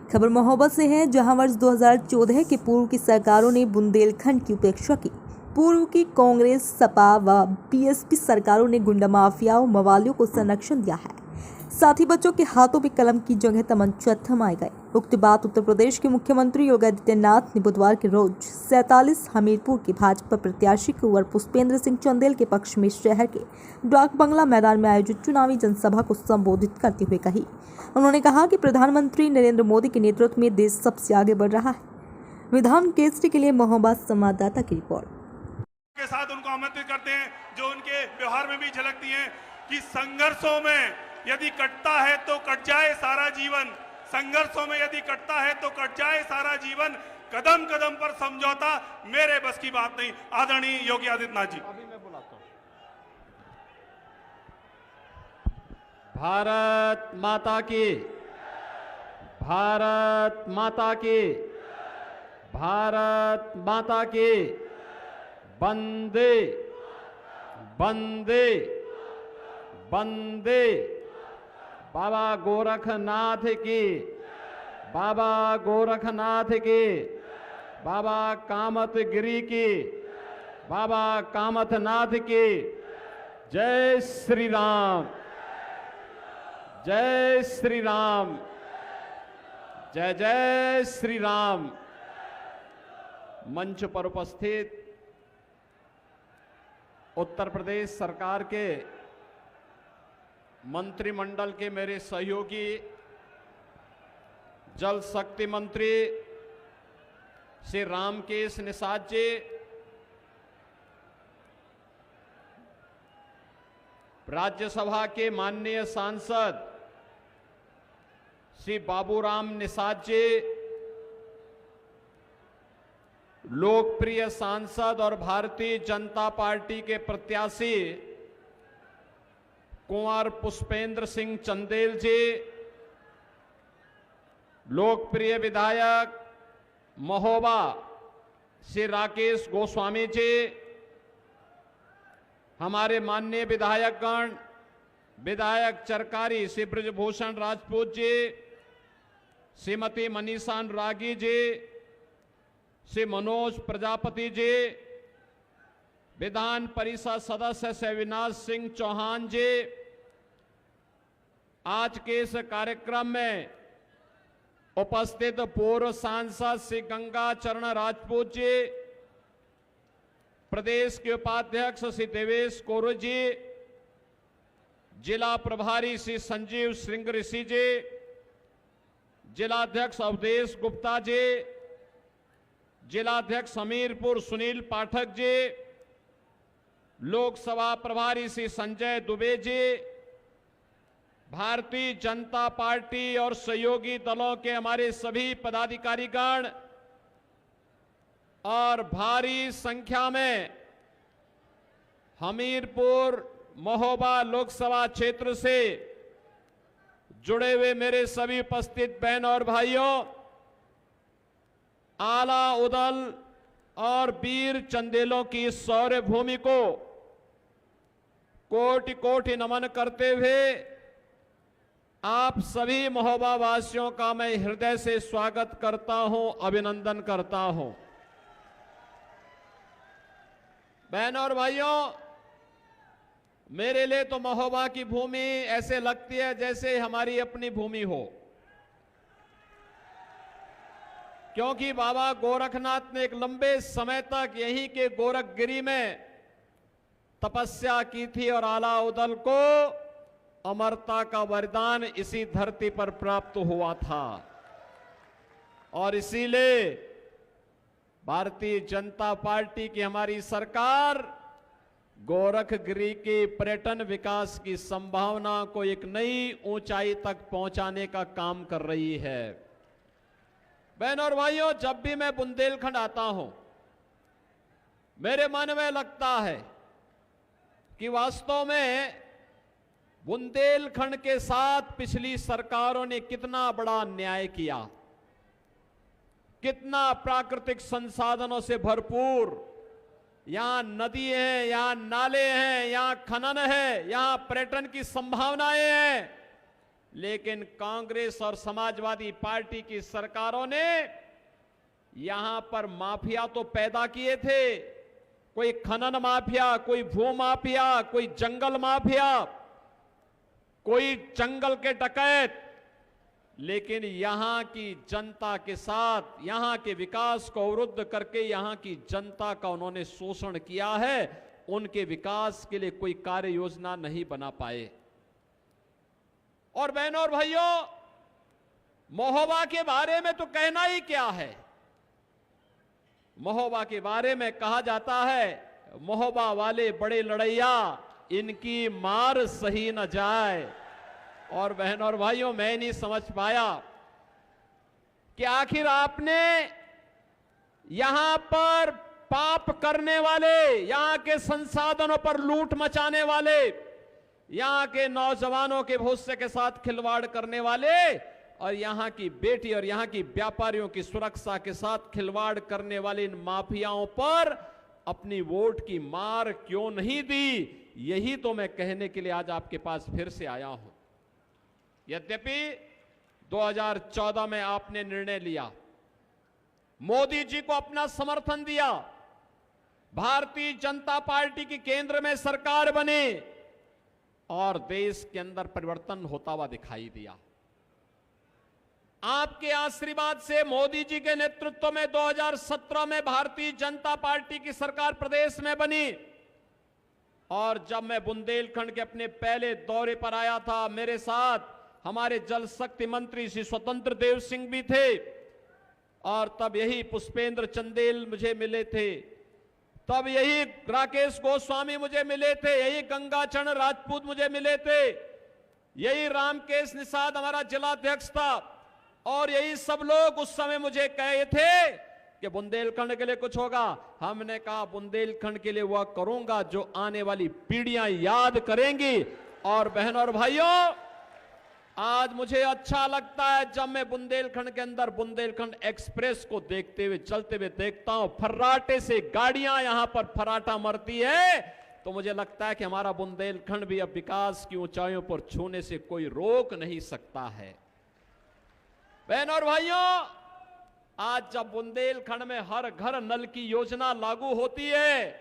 खबर महोबा से है, जहां वर्ष 2014 के पूर्व की सरकारों ने बुंदेलखंड की उपेक्षा की। पूर्व की कांग्रेस, सपा व बीएसपी सरकारों ने गुंडा माफियाओं, मवालियों को संरक्षण दिया है। साथ ही बच्चों के हाथों में कलम की जगह तमंचा थमाए गए। उक्त बात उत्तर प्रदेश के मुख्यमंत्री योगी आदित्यनाथ ने बुधवार के रोज 47 हमीरपुर के भाजपा प्रत्याशी कुंवर पुष्पेंद्र सिंह चंदेल के पक्ष में शहर के डाक बंगला मैदान में आयोजित चुनावी जनसभा को संबोधित करते हुए कही। उन्होंने कहा कि प्रधानमंत्री नरेंद्र मोदी के नेतृत्व में देश सबसे आगे बढ़ रहा है। विधान केसरी के लिए महोबा संवाददाता की रिपोर्ट के साथ उनको आमंत्रित करते हैं, जो उनके व्यवहार में भी झलकती हैं कि संघर्षों में यदि कटता है तो कट जाए सारा जीवन, संघर्षों में यदि कटता है तो कट जाए सारा जीवन, कदम कदम पर समझौता मेरे बस की बात नहीं। आदरणीय योगी आदित्यनाथ जी। अभी मैं बुलाता हूं। भारत माता की, भारत माता की, भारत माता की। वंदे वंदे वंदे। बाबा गोरखनाथ की, बाबा गोरखनाथ की, बाबा कामतगिरी की, बाबा कामतनाथ की। जय श्री राम, जय श्री राम, जय जय श्री राम। मंच पर उपस्थित उत्तर प्रदेश सरकार के मंत्रिमंडल के मेरे सहयोगी जल शक्ति मंत्री श्री रामकेश निषाद जी, राज्यसभा के माननीय सांसद श्री बाबूराम निषाद जी, लोकप्रिय सांसद और भारतीय जनता पार्टी के प्रत्याशी कुंवर पुष्पेंद्र सिंह चंदेल जी, लोकप्रिय विधायक महोबा श्री राकेश गोस्वामी जी, हमारे माननीय विधायकगण, विधायक चरकारी श्री ब्रजभूषण राजपूत जी, श्रीमती मनीषा अनुरागी जी, श्री मनोज प्रजापति जी, विधान परिषद सदस्य श्री अविनाश सिंह चौहान जी। आज के इस कार्यक्रम में उपस्थित पूर्व सांसद श्री गंगा चरण राजपूत जी, प्रदेश के उपाध्यक्ष श्री देवेश कोरो जी, जिला प्रभारी श्री संजीव सिंह ऋषि जी, जिलाध्यक्ष अवधेश गुप्ता जी, जिलाध्यक्ष हमीरपुर सुनील पाठक जी, लोकसभा प्रभारी श्री संजय दुबे जी, भारतीय जनता पार्टी और सहयोगी दलों के हमारे सभी पदाधिकारीगण और भारी संख्या में हमीरपुर महोबा लोकसभा क्षेत्र से जुड़े हुए मेरे सभी उपस्थित बहन और भाइयों, आला उदल और वीर चंदेलों की इस शौर्य भूमि को कोटि कोटि नमन करते हुए आप सभी महोबा वासियों का मैं हृदय से स्वागत करता हूं, अभिनंदन करता हूं। बहनों और भाइयों, मेरे लिए तो महोबा की भूमि ऐसे लगती है जैसे हमारी अपनी भूमि हो, क्योंकि बाबा गोरखनाथ ने एक लंबे समय तक यहीं के गोरखगिरी में तपस्या की थी और आला उदल को अमरता का वरदान इसी धरती पर प्राप्त हुआ था। और इसीलिए भारतीय जनता पार्टी की हमारी सरकार गोरखगिरी के पर्यटन विकास की संभावना को एक नई ऊंचाई तक पहुंचाने का काम कर रही है। बहनों और भाइयों, जब भी मैं बुंदेलखंड आता हूं, मेरे मन में लगता है कि वास्तव में बुंदेलखंड के साथ पिछली सरकारों ने कितना बड़ा अन्याय किया, कितना प्राकृतिक संसाधनों से भरपूर, यहां नदी है, यहां नाले हैं, यहां खनन है, यहां पर्यटन की संभावनाएं हैं, लेकिन कांग्रेस और समाजवादी पार्टी की सरकारों ने यहां पर माफिया तो पैदा किए थे, कोई खनन माफिया, कोई भू माफिया, कोई जंगल माफिया, कोई जंगल के डकैत, लेकिन यहां की जनता के साथ यहां के विकास को अवरुद्ध करके यहां की जनता का उन्होंने शोषण किया है। उनके विकास के लिए कोई कार्य योजना नहीं बना पाए। और बहनों और भाइयों, महोबा के बारे में तो कहना ही क्या है। महोबा के बारे में कहा जाता है, महोबा वाले बड़े लड़ैया, इनकी मार सही न जाए। और बहनों और भाइयों, मैं नहीं समझ पाया कि आखिर आपने यहां पर पाप करने वाले, यहां के संसाधनों पर लूट मचाने वाले, यहां के नौजवानों के भविष्य के साथ खिलवाड़ करने वाले और यहां की बेटी और यहां की व्यापारियों की सुरक्षा के साथ खिलवाड़ करने वाले इन माफियाओं पर अपनी वोट की मार क्यों नहीं दी, यही तो मैं कहने के लिए आज आपके पास फिर से आया हूं। यद्यपि 2014 में आपने निर्णय लिया, मोदी जी को अपना समर्थन दिया, भारतीय जनता पार्टी की केंद्र में सरकार बनी और देश के अंदर परिवर्तन होता हुआ दिखाई दिया। आपके आशीर्वाद से मोदी जी के नेतृत्व में 2017 में भारतीय जनता पार्टी की सरकार प्रदेश में बनी। और जब मैं बुंदेलखंड के अपने पहले दौरे पर आया था, मेरे साथ हमारे जल शक्ति मंत्री श्री स्वतंत्र देव सिंह भी थे और तब यही पुष्पेंद्र चंदेल मुझे मिले थे, तब यही राकेश गोस्वामी मुझे मिले थे, यही गंगाचरण राजपूत मुझे मिले थे, यही रामकेश निषाद हमारा जिलाध्यक्ष था और यही सब लोग उस समय मुझे कहे थे कि बुंदेलखंड के लिए कुछ होगा। हमने कहा बुंदेलखंड के लिए वह करूंगा जो आने वाली पीढ़ियां याद करेंगी। और बहनों और भाइयों, आज मुझे अच्छा लगता है जब मैं बुंदेलखंड के अंदर बुंदेलखंड एक्सप्रेस को देखते हुए चलते हुए देखता हूं, फर्राटे से गाड़ियां यहां पर फर्राटा मरती है, तो मुझे लगता है कि हमारा बुंदेलखंड भी अब विकास की ऊंचाइयों पर छूने से कोई रोक नहीं सकता है। बहनों और भाइयों, आज जब बुंदेलखंड में हर घर नल की योजना लागू होती है,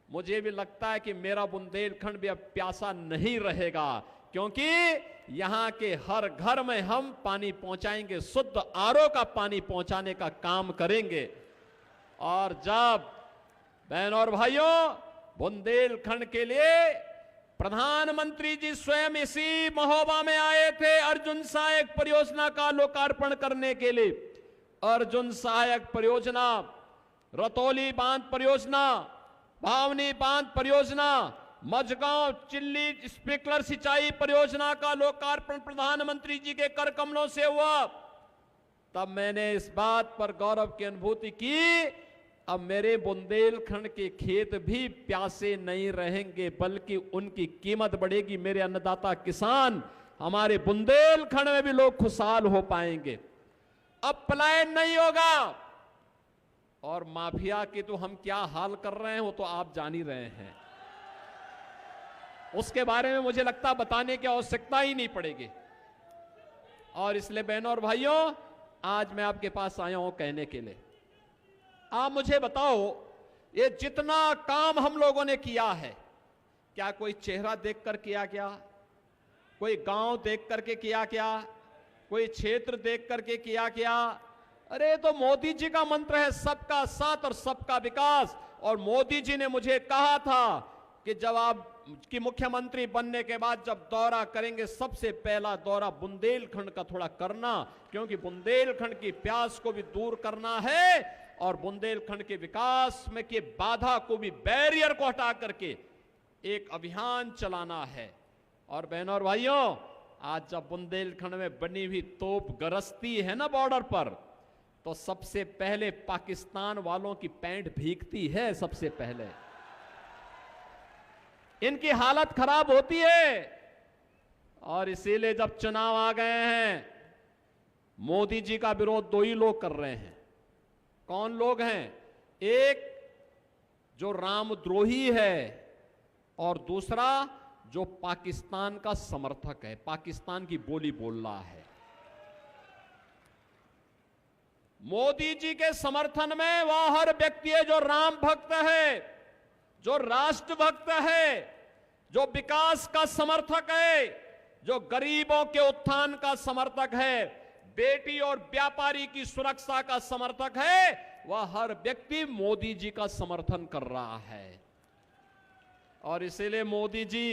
मुझे भी लगता है कि मेरा बुंदेलखंड भी अब प्यासा नहीं रहेगा, क्योंकि यहां के हर घर में हम पानी पहुंचाएंगे, शुद्ध आरओ का पानी पहुंचाने का काम करेंगे। और जब बहनों और भाइयों, बुंदेलखंड के लिए प्रधानमंत्री जी स्वयं इसी महोबा में आए थे अर्जुन सहायक परियोजना का लोकार्पण करने के लिए। अर्जुन सहायक परियोजना, रतौली बांध परियोजना, भावनी बांध परियोजना, मझगांव चिल्ली स्प्रिंकलर सिंचाई परियोजना का लोकार्पण प्रधानमंत्री जी के कर कमलों से हुआ। तब मैंने इस बात पर गौरव की अनुभूति की, अब मेरे बुंदेलखंड के खेत भी प्यासे नहीं रहेंगे, बल्कि उनकी कीमत बढ़ेगी। मेरे अन्नदाता किसान, हमारे बुंदेलखंड में भी लोग खुशहाल हो पाएंगे। अब पलायन नहीं होगा। और माफिया के तो हम क्या हाल कर रहे हैं वो तो आप जान ही रहे हैं, उसके बारे में मुझे लगता है बताने की आवश्यकता ही नहीं पड़ेगी। और इसलिए बहनों और भाइयों, आज मैं आपके पास आया हूं कहने के लिए, आप मुझे बताओ, ये जितना काम हम लोगों ने किया है, क्या कोई चेहरा देखकर किया क्या? कोई गांव देख करके किया क्या? कोई क्षेत्र देख करके किया क्या? अरे तो मोदी जी का मंत्र है सबका साथ और सबका विकास। और मोदी जी ने मुझे कहा था कि जब आप कि मुख्यमंत्री बनने के बाद जब दौरा करेंगे, सबसे पहला दौरा बुंदेलखंड का थोड़ा करना, क्योंकि बुंदेलखंड की प्यास को भी दूर करना है और बुंदेलखंड के विकास में के बाधा को भी, बैरियर को हटा करके एक अभियान चलाना है। और बहनों और भाइयों, आज जब बुंदेलखंड में बनी हुई तोप गरजती है ना बॉर्डर पर, तो सबसे पहले पाकिस्तान वालों की पैंट भीगती है। सबसे पहले इनकी हालत खराब होती है। और इसीलिए जब चुनाव आ गए हैं, मोदी जी का विरोध दो ही लोग कर रहे हैं। कौन लोग हैं? एक जो रामद्रोही है और दूसरा जो पाकिस्तान का समर्थक है, पाकिस्तान की बोली बोल रहा है। मोदी जी के समर्थन में वह हर व्यक्ति है जो राम भक्त है, जो राष्ट्र भक्त है, जो विकास का समर्थक है, जो गरीबों के उत्थान का समर्थक है, बेटी और व्यापारी की सुरक्षा का समर्थक है, वह हर व्यक्ति मोदी जी का समर्थन कर रहा है। और इसीलिए मोदी जी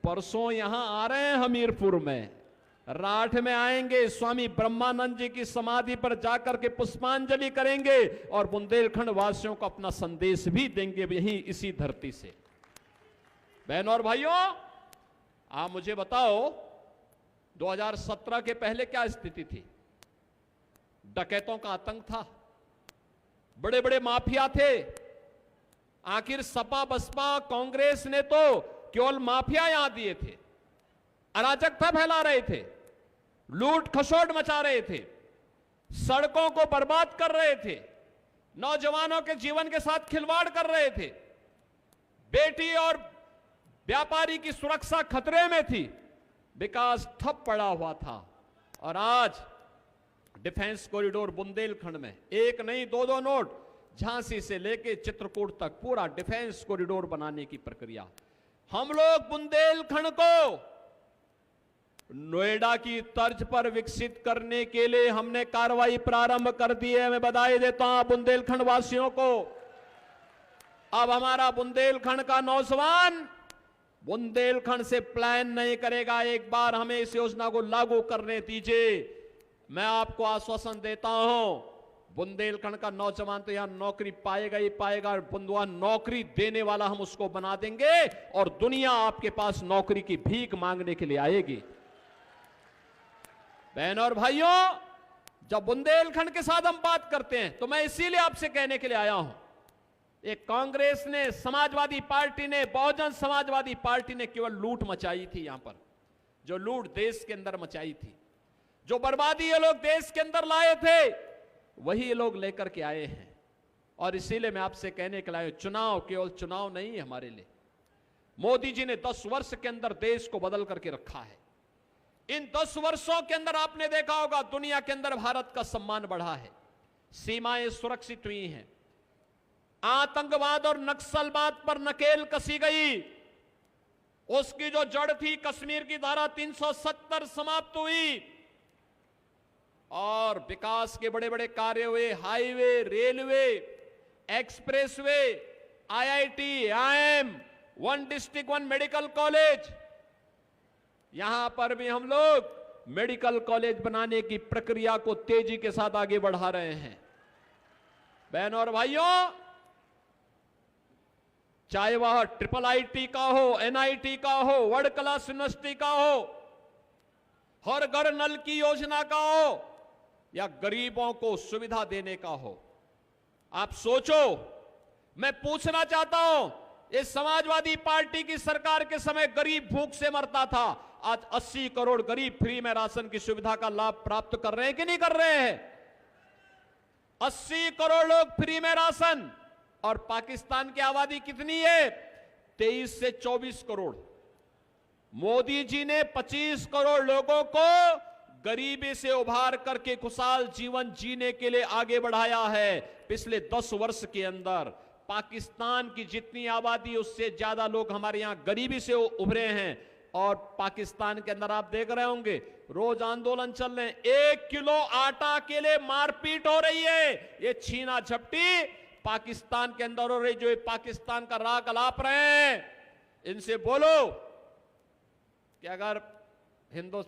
परसों यहां आ रहे हैं, हमीरपुर में, राठ में आएंगे, स्वामी ब्रह्मानंद जी की समाधि पर जाकर के पुष्पांजलि करेंगे और बुंदेलखंड वासियों को अपना संदेश भी देंगे यहीं इसी धरती से। बहनों और भाइयों, आप मुझे बताओ 2017 के पहले क्या स्थिति थी? डकैतों का आतंक था, बड़े बड़े माफिया थे। आखिर सपा बसपा कांग्रेस ने तो केवल माफिया यहां दिए थे, अराजकता फैला रहे थे, लूट खसोट मचा रहे थे, सड़कों को बर्बाद कर रहे थे, नौजवानों के जीवन के साथ खिलवाड़ कर रहे थे, बेटी और व्यापारी की सुरक्षा खतरे में थी, विकास ठप पड़ा हुआ था। और आज डिफेंस कॉरिडोर बुंदेलखंड में एक नहीं दो नोट, झांसी से लेके चित्रकूट तक पूरा डिफेंस कॉरिडोर बनाने की प्रक्रिया। हम लोग बुंदेलखंड को नोएडा की तर्ज पर विकसित करने के लिए हमने कार्रवाई प्रारंभ कर दी है। मैं बधाई देता हूं बुंदेलखंड वासियों को। अब हमारा बुंदेलखंड का नौजवान बुंदेलखंड से प्लान नहीं करेगा, एक बार हमें इस योजना को लागू करने दीजिए। मैं आपको आश्वासन देता हूं, बुंदेलखंड का नौजवान तो यहां नौकरी पाएगा ही पाएगा, बुंदवा नौकरी देने वाला हम उसको बना देंगे और दुनिया आपके पास नौकरी की भीख मांगने के लिए आएगी। बहनों और भाइयों, जब बुंदेलखंड के साथ हम बात करते हैं तो मैं इसीलिए आपसे कहने के लिए आया हूं, एक कांग्रेस ने, समाजवादी पार्टी ने, बहुजन समाजवादी पार्टी ने केवल लूट मचाई थी। यहां पर जो लूट देश के अंदर मचाई थी, जो बर्बादी ये लोग देश के अंदर लाए थे, वही ये लोग लेकर के आए हैं। और इसीलिए मैं आपसे कहने के लिए, चुनाव केवल चुनाव नहीं है हमारे लिए। मोदी जी ने 10 वर्ष के अंदर देश को बदल करके रखा है। इन 10 वर्षों के अंदर आपने देखा होगा दुनिया के अंदर भारत का सम्मान बढ़ा है, सीमाएं सुरक्षित हुई हैं, आतंकवाद और नक्सलवाद पर नकेल कसी गई, उसकी जो जड़ थी कश्मीर की धारा 370 समाप्त हुई और विकास के बड़े बड़े कार्य हुए, highway, railway, expressway, IIT, IIM, 1 district 1 medical college, यहां पर भी हम लोग मेडिकल कॉलेज बनाने की प्रक्रिया को तेजी के साथ आगे बढ़ा रहे हैं। बहनों और भाइयों, चाहे वह IIIT का हो, NIT का हो, वर्ल्ड क्लास यूनिवर्सिटी का हो, हर घर नल की योजना का हो, या गरीबों को सुविधा देने का हो, आप सोचो। मैं पूछना चाहता हूं, इस समाजवादी पार्टी की सरकार के समय गरीब भूख से मरता था, आज 80 करोड़ गरीब फ्री में राशन की सुविधा का लाभ प्राप्त कर रहे हैं कि नहीं कर रहे हैं? 80 करोड़ लोग फ्री में राशन। और पाकिस्तान की आबादी कितनी है? 23 से 24 करोड़। मोदी जी ने 25 करोड़ लोगों को गरीबी से उभार करके खुशहाल जीवन जीने के लिए आगे बढ़ाया है। पिछले 10 वर्ष के अंदर पाकिस्तान की जितनी आबादी, उससे ज्यादा लोग हमारे यहां गरीबी से उभरे हैं। और पाकिस्तान के अंदर आप देख रहे होंगे, रोज आंदोलन चल रहे हैं, 1 किलो आटा के लिए मारपीट हो रही है। ये छीना झपटी पाकिस्तान के अंदर हो रही, जो पाकिस्तान का राग अलाप रहे हैं। इनसे बोलो कि अगर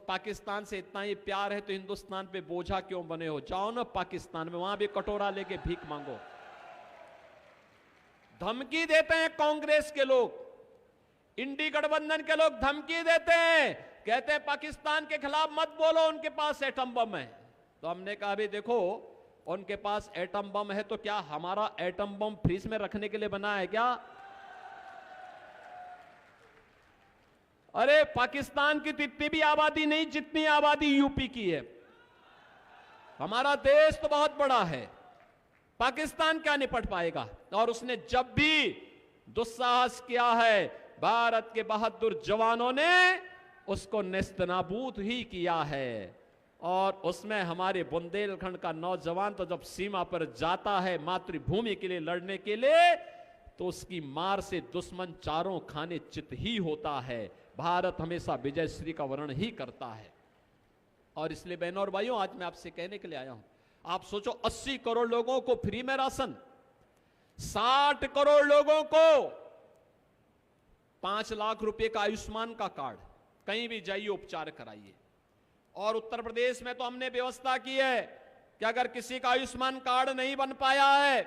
पाकिस्तान से इतना ही प्यार है तो हिंदुस्तान पे बोझा क्यों बने हो? जाओ ना पाकिस्तान में, वहां भी कटोरा लेके भीख मांगो। धमकी देते हैं कांग्रेस के लोग, इंडी गठबंधन के लोग धमकी देते हैं, कहते हैं पाकिस्तान के खिलाफ मत बोलो, उनके पास एटम बम है। तो हमने कहा अभी देखो, उनके पास एटम बम है तो क्या हमारा एटम बम फ्रीज में रखने के लिए बना है क्या? अरे पाकिस्तान की इतनी भी आबादी नहीं जितनी आबादी यूपी की है। हमारा देश तो बहुत बड़ा है, पाकिस्तान क्या निपट पाएगा? और उसने जब भी दुस्साहस किया है, भारत के बहादुर जवानों ने उसको नेस्तनाबूद ही किया है। और उसमें हमारे बुंदेलखंड का नौजवान तो जब सीमा पर जाता है मातृभूमि के लिए लड़ने के लिए, तो उसकी मार से दुश्मन चारों खाने चित ही होता है। भारत हमेशा विजयश्री का वर्ण ही करता है। और इसलिए बहनों और भाइयों, आज मैं आपसे कहने के लिए आया हूं, आप सोचो 80 करोड़ लोगों को फ्री में राशन, 60 करोड़ लोगों को 5 लाख रुपए का आयुष्मान का कार्ड, कहीं भी जाइए उपचार कराइए। और उत्तर प्रदेश में तो हमने व्यवस्था की है कि अगर किसी का आयुष्मान कार्ड नहीं बन पाया है,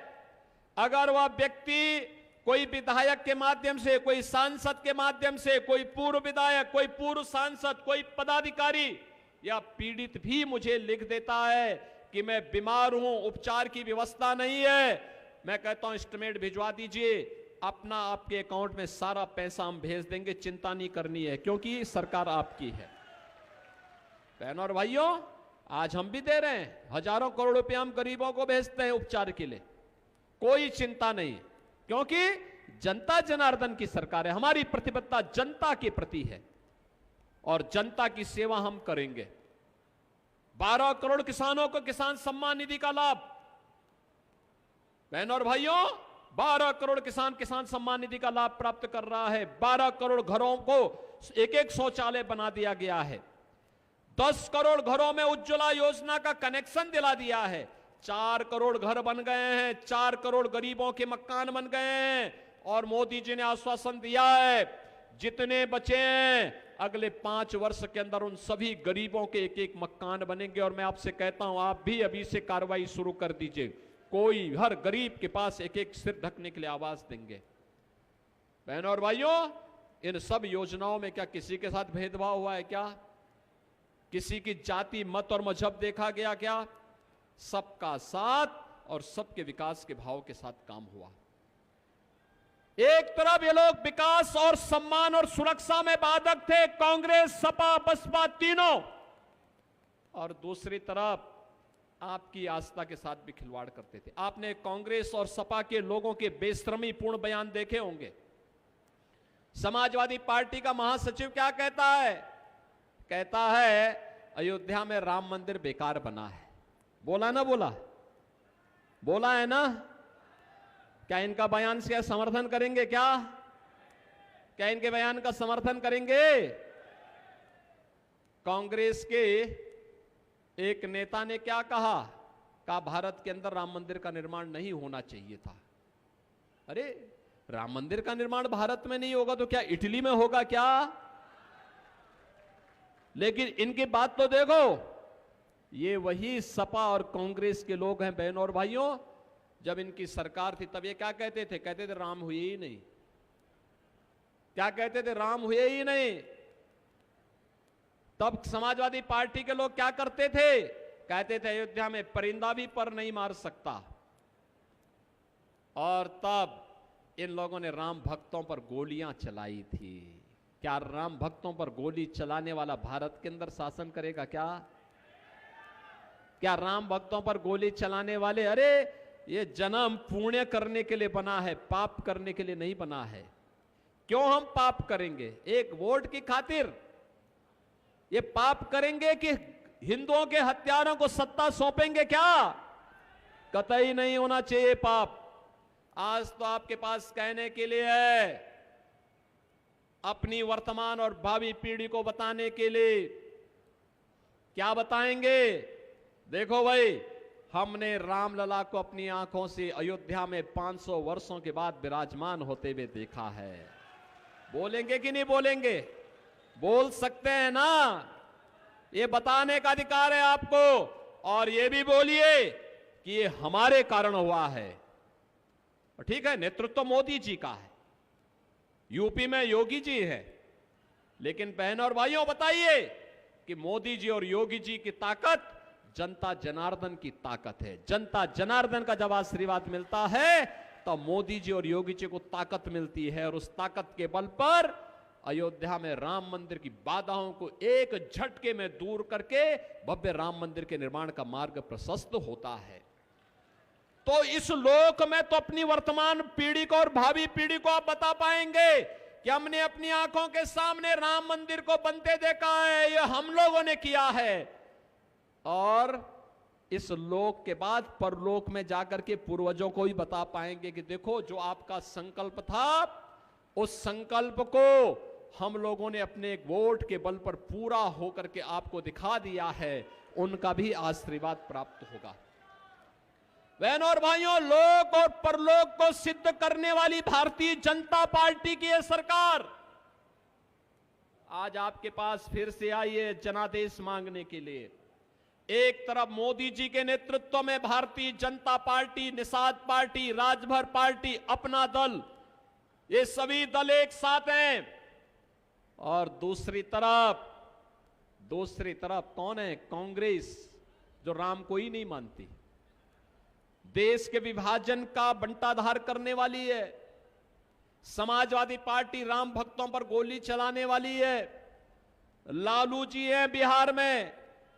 अगर वह व्यक्ति कोई विधायक के माध्यम से, कोई सांसद के माध्यम से, कोई पूर्व विधायक, कोई पूर्व सांसद, कोई पदाधिकारी या पीड़ित भी मुझे लिख देता है कि मैं बीमार हूं, उपचार की व्यवस्था नहीं है, मैं कहता हूं एस्टिमेट भिजवा दीजिए, अपना आपके अकाउंट में सारा पैसा हम भेज देंगे, चिंता नहीं करनी है, क्योंकि सरकार आपकी है। बहनों और भाइयों, आज हम भी दे रहे हैं, हजारों करोड़ रुपए हम गरीबों को भेजते हैं उपचार के लिए, कोई चिंता नहीं, क्योंकि जनता जनार्दन की सरकार है। हमारी प्रतिबद्धता जनता के प्रति है और जनता की सेवा हम करेंगे। 12 करोड़ किसानों को किसान सम्मान निधि का लाभ। बहनों और भाइयों, 12 करोड़ किसान किसान सम्मान निधि का लाभ प्राप्त कर रहा है। 12 करोड़ घरों को एक शौचालय बना दिया गया है। 10 करोड़ घरों में उज्ज्वला योजना का कनेक्शन दिला दिया है। 4 करोड़ घर बन गए हैं, 4 करोड़ गरीबों के मकान बन गए हैं। और मोदी जी ने आश्वासन दिया है, जितने बचे हैं अगले 5 वर्ष के अंदर उन सभी गरीबों के एक एक मकान बनेंगे। और मैं आपसे कहता हूं, आप भी अभी से कार्रवाई शुरू कर दीजिए, कोई हर गरीब के पास एक एक सिर ढकने के लिए आवाज देंगे। बहनों और भाइयों, इन सब योजनाओं में क्या किसी के साथ भेदभाव हुआ है? क्या किसी की जाति, मत और मजहब देखा गया? क्या सबका साथ और सबके विकास के भाव के साथ काम हुआ। एक तरफ ये लोग विकास और सम्मान और सुरक्षा में बाधक थे, कांग्रेस, सपा, बसपा तीनों, और दूसरी तरफ आपकी आस्था के साथ भी खिलवाड़ करते थे। आपने कांग्रेस और सपा के लोगों के बेशर्मीपूर्ण बयान देखे होंगे। समाजवादी पार्टी का महासचिव क्या कहता है? कहता है अयोध्या में राम मंदिर बेकार बना है। बोला ना? बोला है ना? क्या इनका बयान से समर्थन करेंगे? क्या इनके बयान का समर्थन करेंगे? कांग्रेस के एक नेता ने क्या कहा? भारत के अंदर राम मंदिर का निर्माण नहीं होना चाहिए था। अरे राम मंदिर का निर्माण भारत में नहीं होगा तो क्या इटली में होगा क्या? लेकिन इनकी बात तो देखो, ये वही सपा और कांग्रेस के लोग हैं। बहनों और भाइयों, जब इनकी सरकार थी तब ये क्या कहते थे? कहते थे राम हुए ही नहीं। क्या कहते थे? राम हुए ही नहीं। तब समाजवादी पार्टी के लोग क्या करते थे? कहते थे अयोध्या में परिंदा भी पर नहीं मार सकता। और तब इन लोगों ने राम भक्तों पर गोलियां चलाई थी। क्या राम भक्तों पर गोली चलाने वाला भारत के अंदर शासन करेगा? क्या राम भक्तों पर गोली चलाने वाले? अरे ये जन्म पुण्य करने के लिए बना है, पाप करने के लिए नहीं बना है। क्यों हम पाप करेंगे? एक वोट की खातिर ये पाप करेंगे कि हिंदुओं के हत्यारों को सत्ता सौंपेंगे? क्या कतई नहीं होना चाहिए पाप। आज तो आपके पास कहने के लिए है, अपनी वर्तमान और भावी पीढ़ी को बताने के लिए। क्या बताएंगे? देखो भाई, हमने रामलला को अपनी आंखों से अयोध्या में 500 वर्षों के बाद विराजमान होते हुए देखा है। बोलेंगे कि नहीं बोलेंगे? बोल सकते हैं ना? ये बताने का अधिकार है आपको। और ये भी बोलिए कि ये हमारे कारण हुआ है। ठीक है, नेतृत्व मोदी जी का है, यूपी में योगी जी है, लेकिन बहनों और भाइयों बताइए कि मोदी जी और योगी जी की ताकत जनता जनार्दन की ताकत है। जनता जनार्दन का जब आशीर्वाद मिलता है तो मोदी जी और योगी जी को ताकत मिलती है। और उस ताकत के बल पर अयोध्या में राम मंदिर की बाधाओं को एक झटके में दूर करके भव्य राम मंदिर के निर्माण का मार्ग प्रशस्त होता है। तो इस लोक में तो अपनी वर्तमान पीढ़ी को और भावी पीढ़ी को आप बता पाएंगे कि हमने अपनी आंखों के सामने राम मंदिर को बनते देखा है, ये हम लोगों ने किया है। और इस लोक के बाद परलोक में जाकर के पूर्वजों को ही बता पाएंगे कि देखो जो आपका संकल्प था, उस संकल्प को हम लोगों ने अपने एक वोट के बल पर पूरा होकर के आपको दिखा दिया है। उनका भी आशीर्वाद प्राप्त होगा। बहनों और भाइयों, लोक और परलोक को सिद्ध करने वाली भारतीय जनता पार्टी की यह सरकार आज आपके पास फिर से आई है जनादेश मांगने के लिए। एक तरफ मोदी जी के नेतृत्व में Bharatiya Janata party, Nishad party, Rajbhar party, अपना दल, ये सभी दल एक साथ हैं। और दूसरी तरफ कौन है? कांग्रेस, जो राम को ही नहीं मानती, देश के विभाजन का बंटाधार करने वाली है। समाजवादी पार्टी राम भक्तों पर गोली चलाने वाली है। लालू जी हैं बिहार में,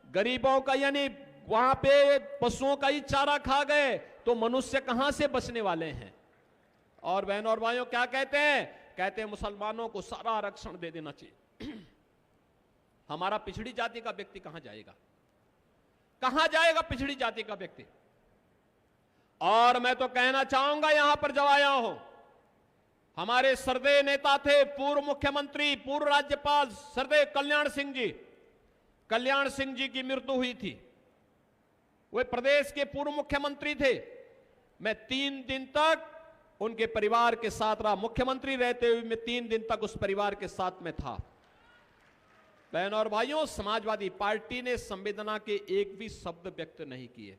गरीबों का यानी वहां पे पशुओं का ही चारा खा गए, तो मनुष्य कहां से बचने वाले हैं? और बहनों और भाइयों, क्या कहते हैं? कहते हैं मुसलमानों को सारा आरक्षण दे देना चाहिए। हमारा पिछड़ी जाति का व्यक्ति कहां जाएगा? कहां जाएगा पिछड़ी जाति का व्यक्ति? और मैं तो कहना चाहूंगा, यहां पर जब आया हूं, हमारे श्रद्धेय नेता थे, पूर्व मुख्यमंत्री, पूर्व राज्यपाल श्रद्धेय कल्याण सिंह जी। कल्याण सिंह जी की मृत्यु हुई थी। वे प्रदेश के पूर्व मुख्यमंत्री थे। मैं 3 दिन तक उनके परिवार के साथ रहा। मुख्यमंत्री रहते हुए मैं 3 दिन तक उस परिवार के साथ में था। बहनों और भाइयों, समाजवादी पार्टी ने संवेदना के एक भी शब्द व्यक्त नहीं किए,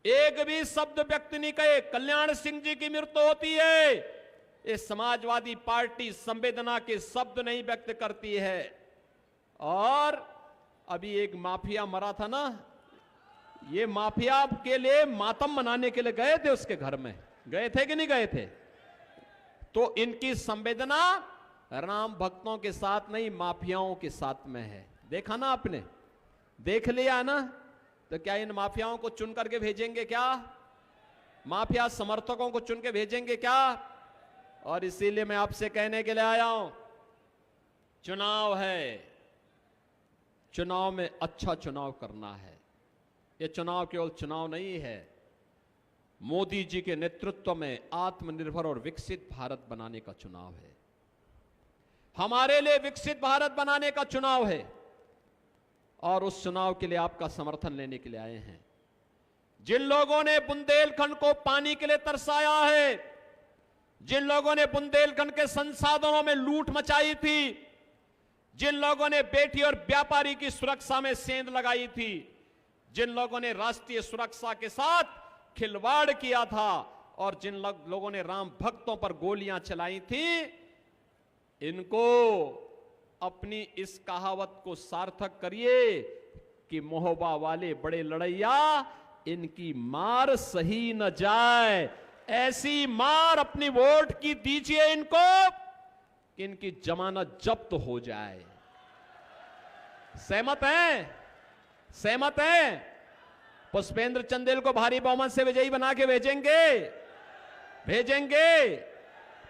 एक भी शब्द व्यक्त नहीं कहे। कल्याण सिंह जी की मृत्यु होती है, ये समाजवादी पार्टी संवेदना के शब्द नहीं व्यक्त करती है। और अभी एक माफिया मरा था ना, ये माफिया के लिए मातम मनाने के लिए गए थे, उसके घर में गए थे कि नहीं गए थे? तो इनकी संवेदना राम भक्तों के साथ नहीं, माफियाओं के साथ में है। देखा ना आपने, देख लिया ना? तो क्या इन माफियाओं को चुन करके भेजेंगे क्या? माफिया समर्थकों को चुन के भेजेंगे क्या? और इसीलिए मैं आपसे कहने के लिए आया हूं, चुनाव है, चुनाव में अच्छा चुनाव करना है। यह चुनाव केवल चुनाव नहीं है, मोदी जी के नेतृत्व में आत्मनिर्भर और विकसित भारत बनाने का चुनाव है। हमारे लिए विकसित भारत बनाने का चुनाव है। और उस चुनाव के लिए आपका समर्थन लेने के लिए आए हैं। जिन लोगों ने बुंदेलखंड को पानी के लिए तरसाया है, जिन लोगों ने बुंदेलखंड के संसाधनों में लूट मचाई थी, जिन लोगों ने बेटी और व्यापारी की सुरक्षा में सेंध लगाई थी, जिन लोगों ने राष्ट्रीय सुरक्षा के साथ खिलवाड़ किया था, और जिन लोगों ने राम भक्तों पर गोलियां चलाई थी, इनको अपनी इस कहावत को सार्थक करिए कि मोहबा वाले बड़े लड़ैया, इनकी मार सही न जाए। ऐसी मार अपनी वोट की दीजिए इनको कि इनकी जमानत जब्त हो जाए। सहमत हैं? सहमत हैं? पुष्पेंद्र चंदेल को भारी बहुमत से विजयी बना के भेजेंगे, भेजेंगे,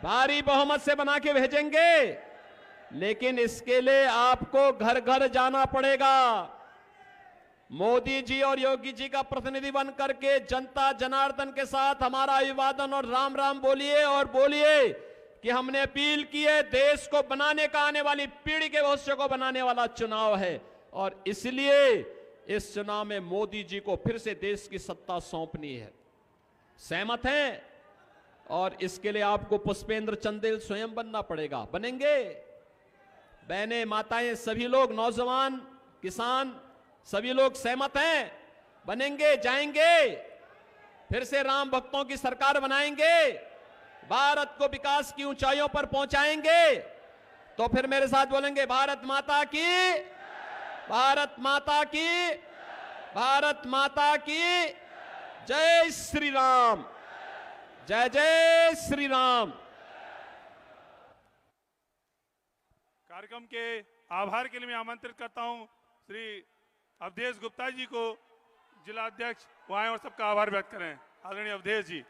भारी बहुमत से बना के भेजेंगे। लेकिन इसके लिए आपको घर घर जाना पड़ेगा। मोदी जी और योगी जी का प्रतिनिधि बन करके जनता जनार्दन के साथ हमारा अभिवादन और राम राम बोलिए, और बोलिए कि हमने अपील की है, देश को बनाने का, आने वाली पीढ़ी के भविष्य को बनाने वाला चुनाव है। और इसलिए इस चुनाव में मोदी जी को फिर से देश की सत्ता सौंपनी है। सहमत हैं? और इसके लिए आपको पुष्पेंद्र चंदेल स्वयं बनना पड़ेगा। बनेंगे? बहनें, माताएं, सभी लोग, नौजवान, किसान, सभी लोग सहमत हैं? बनेंगे? जाएंगे? फिर से राम भक्तों की सरकार बनाएंगे? भारत को विकास की ऊंचाइयों पर पहुंचाएंगे? तो फिर मेरे साथ बोलेंगे, भारत माता की, भारत माता की, भारत माता की जय श्री राम, जय जय श्री राम। कार्यक्रम के आभार के लिए मैं आमंत्रित करता हूं श्री अवधेश गुप्ता जी को, जिला अध्यक्ष, वो आए और सबका आभार व्यक्त करें। आदरणीय अवधेश जी।